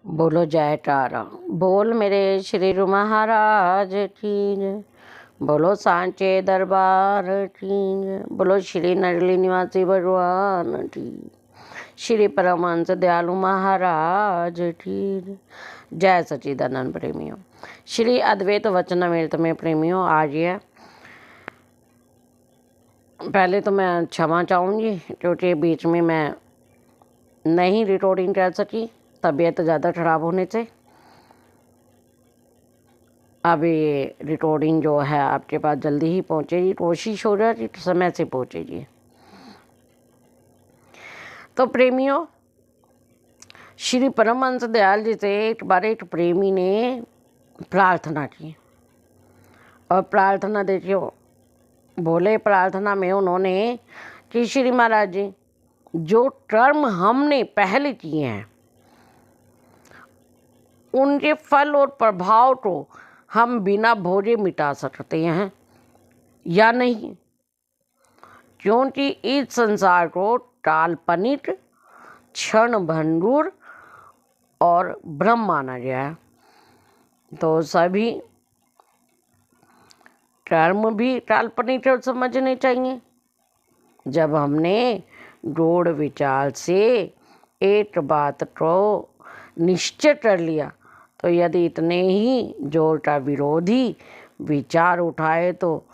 बोलो जयकारा। बोल मेरे श्री गुरु महाराज की जय। बोलो सांचे दरबार की जय। बोलो श्री नरली निवासी भगवान की, श्री परमहंस दयालु महाराज की जय। जय सच्चिदानंद प्रेमियों, श्री अद्वैत वचनामृत में प्रेमियों, आज है पहले तो मैं क्षमा चाहूँगी क्योंकि बीच में मैं नहीं रिकॉर्डिंग कर सकी, तबीयत ज़्यादा ख़राब होने से। अब ये रिकॉर्डिंग जो है आपके पास जल्दी ही पहुँचेगी, कोशिश हो रहा है कि समय से पहुँचेगी। तो प्रेमियों, श्री परमहंस दयाल जी से एक बार एक प्रेमी ने प्रार्थना की, और प्रार्थना देखियो बोले प्रार्थना में उन्होंने कि श्री महाराज जी, जो कर्म हमने पहले किए हैं उनके फल और प्रभाव को हम बिना भोगे मिटा सकते हैं या नहीं, क्योंकि इस संसार को काल्पनिक, क्षण भंगुर और भ्रम माना गया है। तो सभी कर्म भी काल्पनिक समझने चाहिए। जब हमने गूढ़ विचार से एक बात को निश्चय कर लिया, तो यदि इतने ही जोर का विरोधी विचार उठाए तो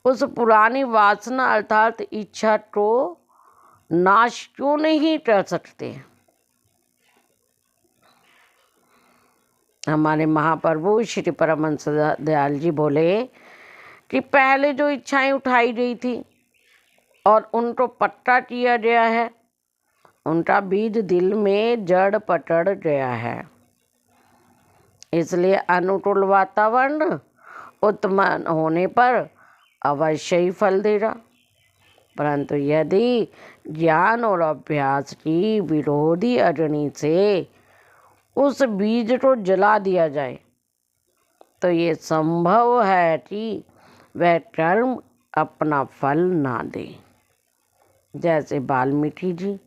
उस पुरानी वासना अर्थात इच्छा को नाश क्यों नहीं कर सकते। हमारे महाप्रभु श्री परमहंस दयाल जी बोले कि पहले जो इच्छाएं उठाई गई थी और उनको पक्का किया गया है, उनका बीज दिल में जड़ पकड़ गया है। इसलिए अनुकूल वातावरण उत्पन्न होने पर अवश्य ही फल देगा, परंतु यदि ज्ञान और अभ्यास की विरोधी अग्नि से उस बीज को जला दिया जाए तो ये संभव है कि वह कर्म अपना फल ना दे। जैसे वाल्मीकि जी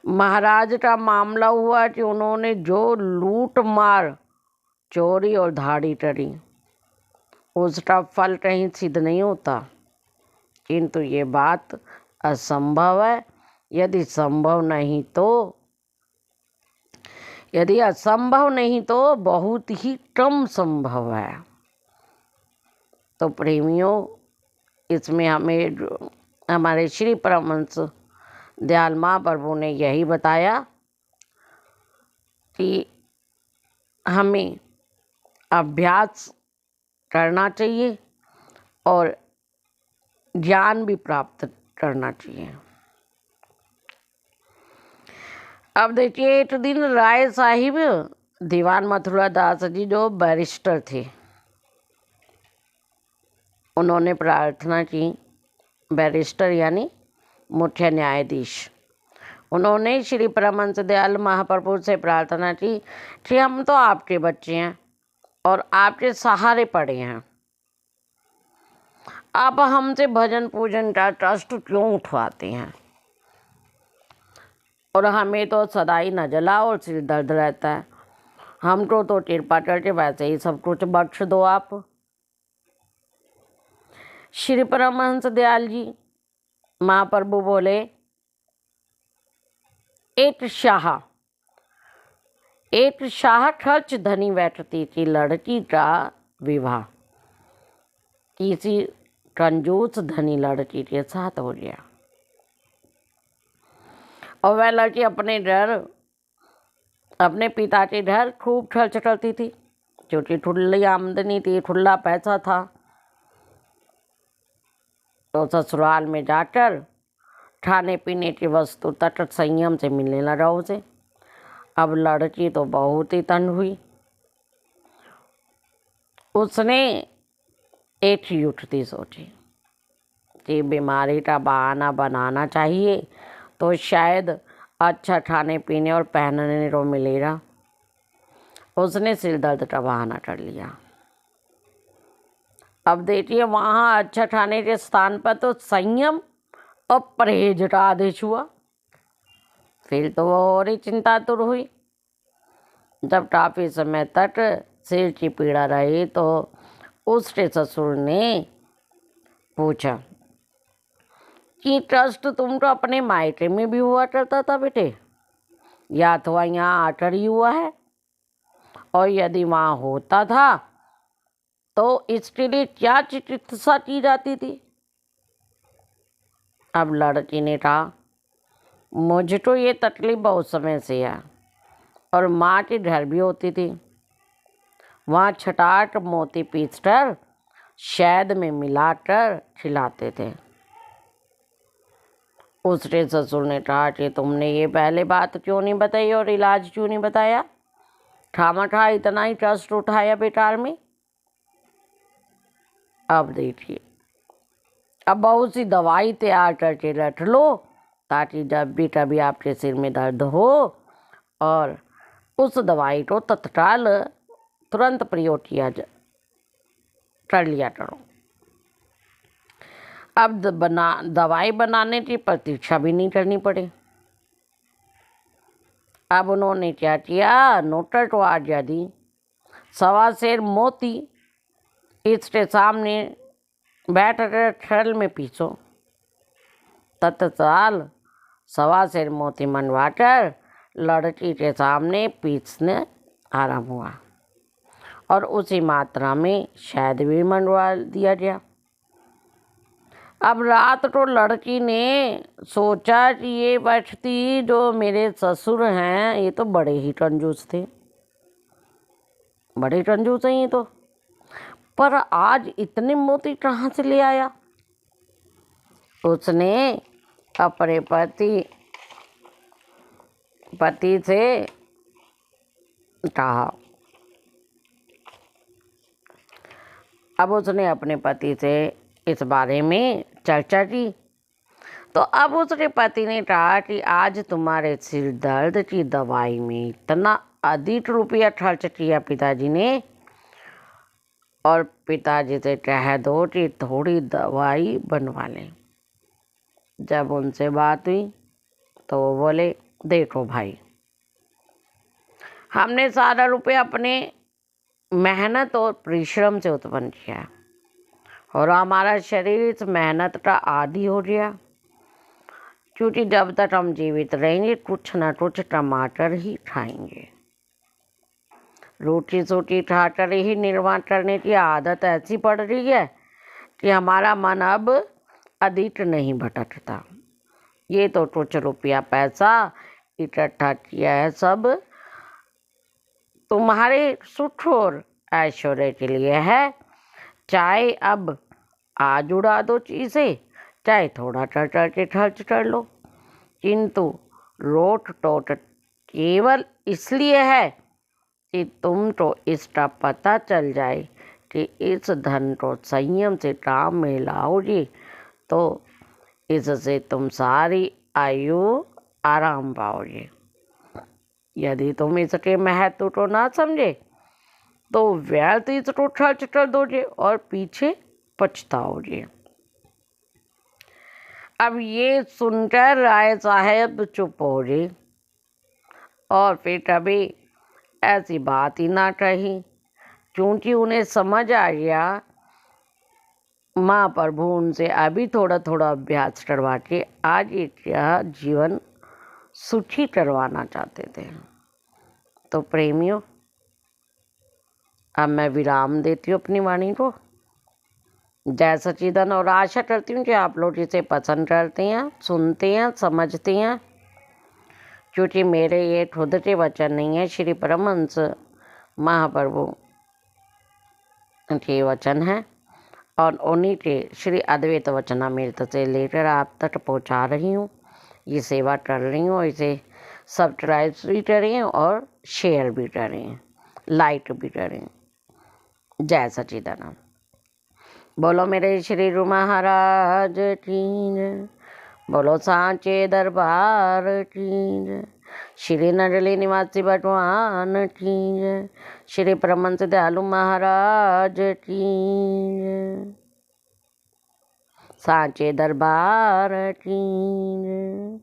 महाराज का मामला हुआ कि उन्होंने जो लूट मार, चोरी और धाड़ी करी, उसका फल कहीं सिद्ध नहीं होता, किंतु ये बात असंभव है। यदि असंभव नहीं तो बहुत ही कम संभव है। तो प्रेमियों, इसमें हमें हमारे श्री परमहंस दयाल महाप्रभु ने यही बताया कि हमें अभ्यास करना चाहिए और ज्ञान भी प्राप्त करना चाहिए। अब देखिए, एक दिन राय साहिब दीवान मथुरा दास जी जो बैरिस्टर थे, उन्होंने प्रार्थना की। बैरिस्टर यानी मुख्य न्यायाधीश। उन्होंने श्री परमहंस दयाल महाप्रभु से प्रार्थना की कि हम तो आपके बच्चे हैं और आपके सहारे पड़े हैं, आप हमसे भजन पूजन का कष्ट क्यों उठवाते हैं, और हमें तो सदा ही न जला और सिर दर्द रहता है। हमको तो कृपा करके वैसे ही सब कुछ बख्श दो आप। श्री परमहंस दयाल जी महाप्रभु बोले, एक शाह खर्च धनी व्यक्ति की लड़की का विवाह किसी कंजूस धनी लड़की के साथ हो गया, और वह लड़की अपने पिता के घर खूब खर्च करती थी, क्योंकि खुली आमदनी थी, खुला पैसा था। तो ससुराल में जाकर खाने पीने की वस्तु तक संयम से मिलने लगा उसे। अब लड़की तो बहुत ही तंग हुई। उसने एक युक्ति सोची कि बीमारी का बहाना बनाना चाहिए तो शायद अच्छा खाने पीने और पहनने को मिलेगा। उसने सिर दर्द का बहाना कर लिया। अब देखिए, वहाँ अच्छा खाने के स्थान पर तो संयम और परहेज का आदेश हुआ। फिर तो वो और ही चिंतातुर हुई। जब काफी समय तक सिर की पीड़ा रही तो उसके ससुर ने पूछा कि ट्रस्ट तुम तो अपने मायके में भी हुआ करता था बेटे, या अथवा यहाँ आकर ही हुआ है, और यदि वहाँ होता था तो इसके लिए क्या चिकित्सा की जाती थी। अब लड़की ने कहा मुझे तो ये तकलीफ बहुत समय से है, और माँ के घर भी होती थी, वहाँ छटाक मोती पीसकर शहद में मिलाकर खिलाते थे। उसके ससुर ने कहा कि तुमने ये पहले बात क्यों नहीं बताई और इलाज क्यों नहीं बताया, खामखा इतना ही ट्रस्ट उठाया बेकार में। अब देखिए, अब बहुत सी दवाई तैयार करके रख लो ताकि जब भी कभी आपके सिर में दर्द हो और उस दवाई को तत्काल तुरंत प्रयोग कर लिया करो। अब दवाई बनाने की प्रतीक्षा भी नहीं करनी पड़े। अब उन्होंने क्या किया, नोटर को आज्ञा दी 1.25 सेर मोती इसके सामने बैठ कर खल में पीसो। तत्काल 1.25 सेर मोती मनवाकर लड़की के सामने पीसने आराम हुआ और उसी मात्रा में शहद भी मंगवा दिया गया। अब रात को लड़की ने सोचा कि ये व्यक्ति जो मेरे ससुर हैं ये तो बड़े ही कंजूस थे, बड़े कंजूस हैं ये तो, पर आज इतने मोती कहाँ से ले आया। उसने अपने पति से कहा। अब उसने अपने पति से इस बारे में चर्चा की तो अब उसके पति ने कहा कि आज तुम्हारे सिर दर्द की दवाई में इतना अधिक रुपया खर्च किया पिताजी ने, और पिताजी से कह दो कि थोड़ी दवाई बनवा लें। जब उनसे बात हुई तो वो बोले देखो भाई, हमने सारा रुपया अपने मेहनत और परिश्रम से उत्पन्न किया और हमारा शरीर इस मेहनत का आदी हो गया, क्योंकि जब तक हम जीवित रहेंगे कुछ न कुछ टमाटर ही खाएंगे। रोटी सोटी खाकर ही निर्वाह करने की आदत ऐसी पड़ रही है कि हमारा मन अब अधिक नहीं भटकता। ये तो कुछ रुपया पैसा इकट्ठा किया है सब तुम्हारे सुख और ऐश्वर्य के लिए है, चाहे अब आज उड़ा दो चीज़ें, चाहे थोड़ा कर के खर्च कर लो, किंतु रोट टोट केवल इसलिए है कि तुम तो इसका पता चल जाए कि इस धन को संयम से काम में लाओगे तो इससे तुम सारी आयु आराम पाओगे। यदि तुम इसके महत्व को ना समझे तो व्यर्थ इसको खर्च कर दोगे और पीछे पछताओगे। अब ये सुनकर राय साहब चुप हो गए और फिर कभी ऐसी बात ही ना कही, क्योंकि उन्हें समझ आ गया माँ प्रभु उनसे अभी थोड़ा थोड़ा अभ्यास करवा के आज यह जीवन सुखी करवाना चाहते थे। तो प्रेमियों, अब मैं विराम देती हूँ अपनी वाणी को। जय सच्चिदानंद, और आशा करती हूँ कि आप लोग इसे पसंद करते हैं, सुनते हैं, समझते हैं, क्योंकि मेरे ये खुद के वचन नहीं है, श्री परमहंस महाप्रभु के वचन हैं और उन्हीं के श्री अद्वैत वचनामृत से लेकर आप तक पहुँचा रही हूँ। ये सेवा कर रही हूँ, इसे सब्सक्राइब भी करें और शेयर भी करें, लाइक भी करें। जय सच्चिदानंद। बोलो मेरे श्री गुरु महाराज की जय, बोलो सांचे दरबार की जय, श्री नडली निवासी भगवान की जय, श्री परमहंस दयालु महाराज की जय, सांचे दरबार की जय।